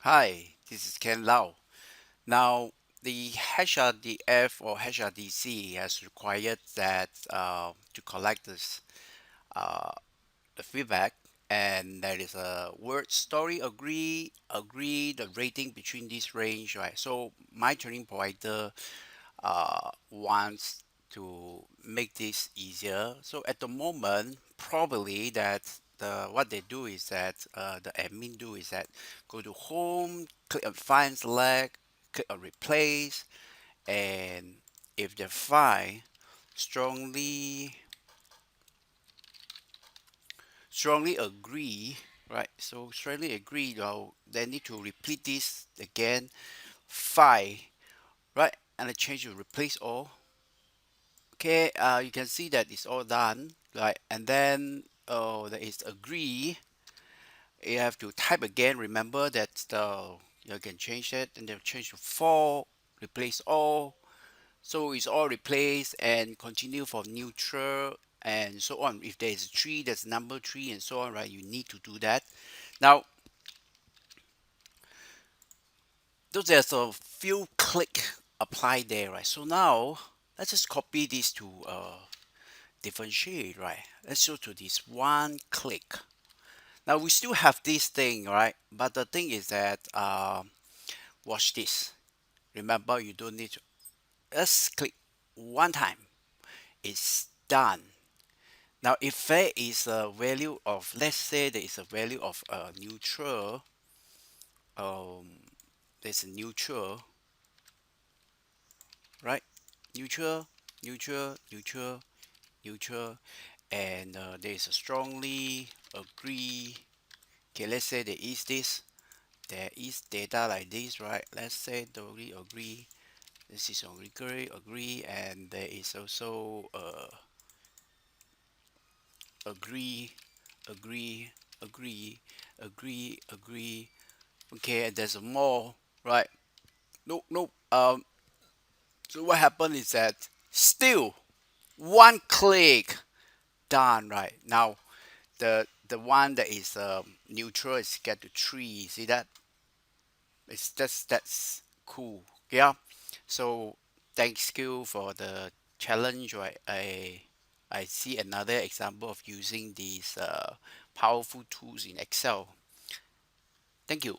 Hi, this is Ken Lau. Now, the HRDF or HRDC has required that to collect uh, the feedback, and there is a word story agree the rating between this range, right? So my training provider wants to make this easier. So at the moment, probably that the what they do is that the admin do is that go to home, click on find select, click on replace, and if the file strongly strongly agree, right? So strongly agree, now they need to repeat this again, file, right? And I change to replace all. Okay, you can see that it's all done, right? And then there is agree. You have to type again. Remember that you can change it, and then change to fall, replace all. So it's all replaced and continue for neutral and so on. If there is three, there's number three and so on, right? You need to do that. Now, though there's a few click apply there, right? So now let's just copy this to differentiate, right? Let's go to this one click. Now we still have this thing, right? But the thing is that watch this. Remember, you don't need to just click one time. It's done. Now, if there is a value of, let's say there is a value of neutral, um, there's a neutral, right? Neutral, neutral, neutral, neutral, and there is a strongly agree. Okay, let's say there is this. There is data like this, right? Let's say totally agree. This is agree, and there is also agree, agree, agree, agree. Okay, and there's more, right? No, no. So what happened is that still one click done, right? Now the one that is neutral is get to three. See that? It's that's cool. Yeah. So thanks you for the challenge. Right? I see another example of using these powerful tools in Excel. Thank you.